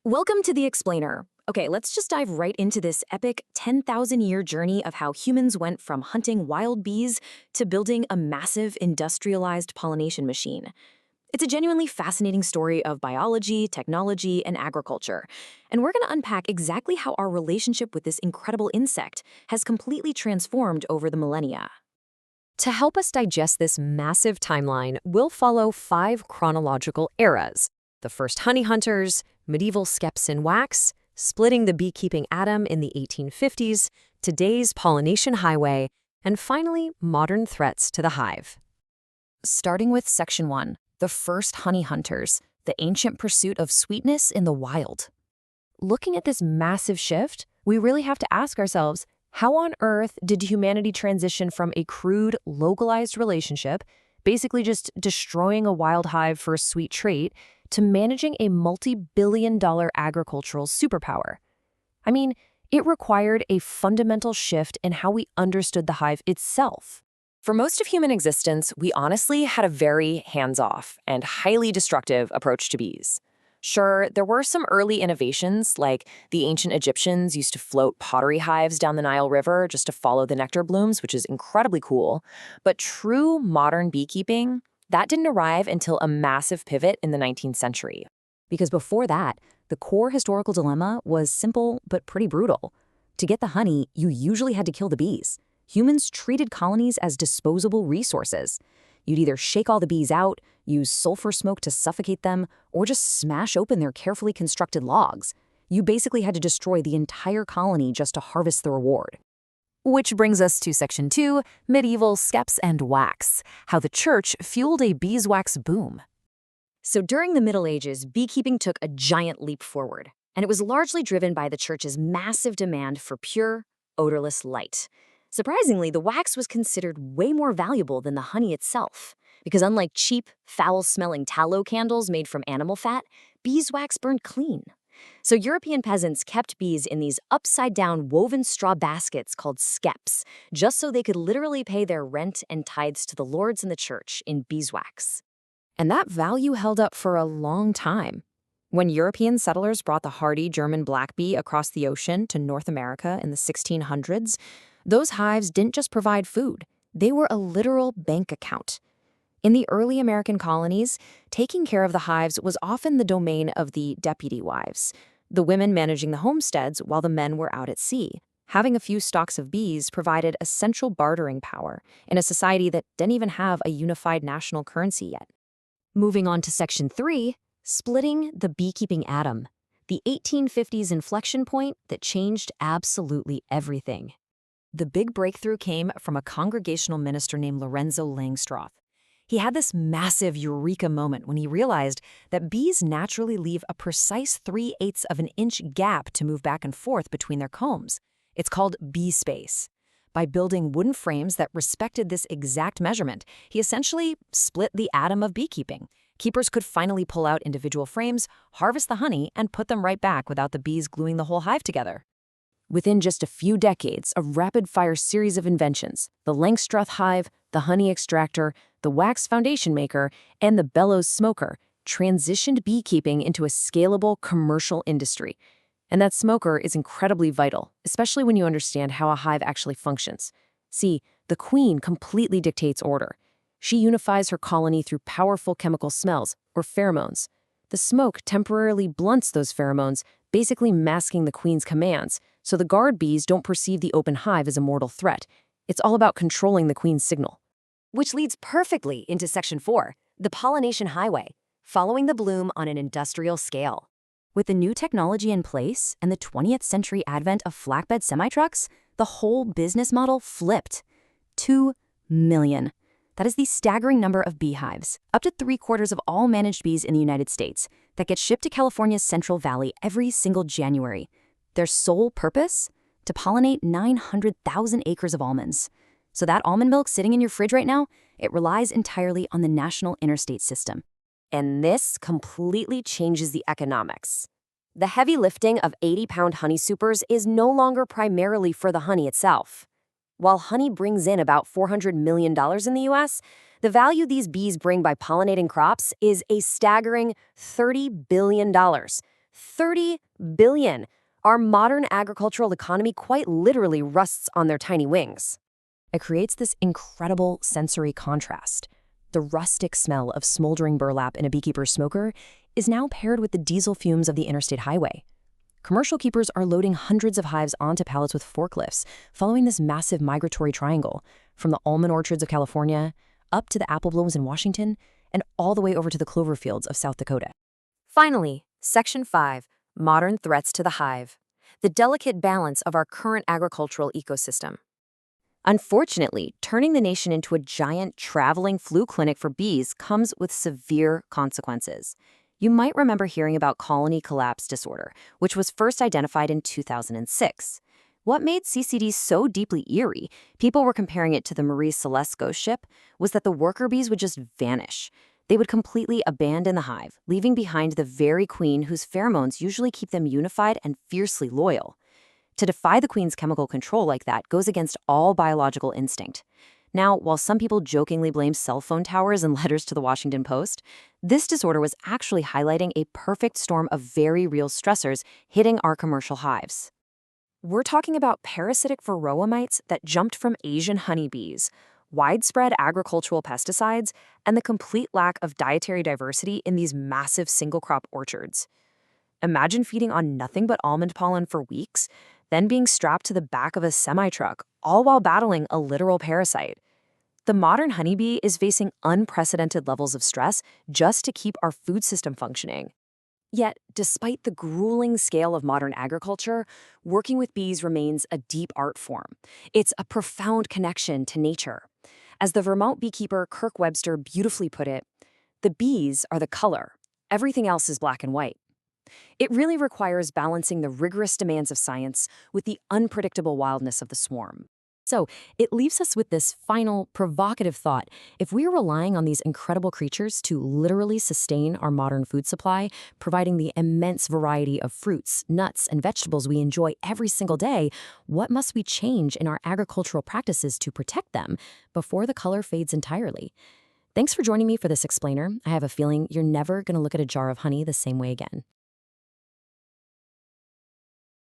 Welcome to The Explainer. Okay, let's just dive right into this epic 10,000-year journey of how humans went from hunting wild bees to building a massive industrialized pollination machine. It's a genuinely fascinating story of biology, technology, and agriculture. And we're going to unpack exactly how our relationship with this incredible insect has completely transformed over the millennia. To help us digest this massive timeline, we'll follow 5 chronological eras. The first honey hunters, medieval skeps in wax, splitting the beekeeping atom in the 1850s, today's pollination highway, and finally, modern threats to the hive. Starting with Section 1, the first honey hunters, the ancient pursuit of sweetness in the wild. Looking at this massive shift, we really have to ask ourselves, how on earth did humanity transition from a crude, localized relationship, basically just destroying a wild hive for a sweet trait, to managing a multi-billion-dollar agricultural superpower? I mean, it required a fundamental shift in how we understood the hive itself. For most of human existence, we honestly had a very hands-off and highly destructive approach to bees. Sure, there were some early innovations, like the ancient Egyptians used to float pottery hives down the Nile River just to follow the nectar blooms, which is incredibly cool. But true modern beekeeping, that didn't arrive until a massive pivot in the 19th century. Because before that, the core historical dilemma was simple but pretty brutal. To get the honey, you usually had to kill the bees. Humans treated colonies as disposable resources. You'd either shake all the bees out, use sulfur smoke to suffocate them, or just smash open their carefully constructed logs. You basically had to destroy the entire colony just to harvest the reward. Which brings us to Section 2, medieval skeps and wax, how the church fueled a beeswax boom. So during the Middle Ages, beekeeping took a giant leap forward, and it was largely driven by the church's massive demand for pure, odorless light. Surprisingly, the wax was considered way more valuable than the honey itself, because unlike cheap, foul-smelling tallow candles made from animal fat, beeswax burned clean. So European peasants kept bees in these upside-down woven straw baskets called skeps, just so they could literally pay their rent and tithes to the lords and the church in beeswax. And that value held up for a long time. When European settlers brought the hardy German black bee across the ocean to North America in the 1600s, those hives didn't just provide food, they were a literal bank account. In the early American colonies, taking care of the hives was often the domain of the deputy wives, the women managing the homesteads while the men were out at sea. Having a few stocks of bees provided essential bartering power in a society that didn't even have a unified national currency yet. Moving on to Section 3, splitting the beekeeping atom, the 1850s inflection point that changed absolutely everything. The big breakthrough came from a congregational minister named Lorenzo Langstroth. He had this massive eureka moment when he realized that bees naturally leave a precise 3/8 of an inch gap to move back and forth between their combs. It's called bee space. By building wooden frames that respected this exact measurement, he essentially split the atom of beekeeping. Keepers could finally pull out individual frames, harvest the honey, and put them right back without the bees gluing the whole hive together. Within just a few decades, a rapid-fire series of inventions, the Langstroth hive, the honey extractor, the wax foundation maker, and the bellows smoker, transitioned beekeeping into a scalable commercial industry. And that smoker is incredibly vital, especially when you understand how a hive actually functions. See, the queen completely dictates order. She unifies her colony through powerful chemical smells, or pheromones. The smoke temporarily blunts those pheromones, basically masking the queen's commands, so the guard bees don't perceive the open hive as a mortal threat. It's all about controlling the queen's signal. Which leads perfectly into Section 4, the pollination highway, following the bloom on an industrial scale. With the new technology in place and the 20th century advent of flatbed semi-trucks, the whole business model flipped. 2 million. That is the staggering number of beehives, up to 3/4 of all managed bees in the United States, that get shipped to California's Central Valley every single January. Their sole purpose? To pollinate 900,000 acres of almonds. So that almond milk sitting in your fridge right now, it relies entirely on the national interstate system. And this completely changes the economics. The heavy lifting of 80-pound honey supers is no longer primarily for the honey itself. While honey brings in about $400 million in the US, the value these bees bring by pollinating crops is a staggering $30 billion. 30 billion. Our modern agricultural economy quite literally rusts on their tiny wings. It creates this incredible sensory contrast. The rustic smell of smoldering burlap in a beekeeper's smoker is now paired with the diesel fumes of the interstate highway. Commercial keepers are loading hundreds of hives onto pallets with forklifts, following this massive migratory triangle, from the almond orchards of California, up to the apple blooms in Washington, and all the way over to the clover fields of South Dakota. Finally, Section 5, Modern Threats to the Hive, the delicate balance of our current agricultural ecosystem. Unfortunately, turning the nation into a giant traveling flu clinic for bees comes with severe consequences. You might remember hearing about colony collapse disorder, which was first identified in 2006. What made CCD so deeply eerie, people were comparing it to the Marie Celeste ghost ship, was that the worker bees would just vanish. They would completely abandon the hive, leaving behind the very queen whose pheromones usually keep them unified and fiercely loyal. To defy the queen's chemical control like that goes against all biological instinct. Now, while some people jokingly blame cell phone towers and letters to the Washington Post, this disorder was actually highlighting a perfect storm of very real stressors hitting our commercial hives. We're talking about parasitic varroa mites that jumped from Asian honeybees, widespread agricultural pesticides, and the complete lack of dietary diversity in these massive single-crop orchards. Imagine feeding on nothing but almond pollen for weeks, then being strapped to the back of a semi-truck, all while battling a literal parasite. The modern honeybee is facing unprecedented levels of stress just to keep our food system functioning. Yet, despite the grueling scale of modern agriculture, working with bees remains a deep art form. It's a profound connection to nature. As the Vermont beekeeper Kirk Webster beautifully put it, the bees are the color. Everything else is black and white. It really requires balancing the rigorous demands of science with the unpredictable wildness of the swarm. So, it leaves us with this final, provocative thought. If we're relying on these incredible creatures to literally sustain our modern food supply, providing the immense variety of fruits, nuts, and vegetables we enjoy every single day, what must we change in our agricultural practices to protect them before the color fades entirely? Thanks for joining me for this explainer. I have a feeling you're never going to look at a jar of honey the same way again.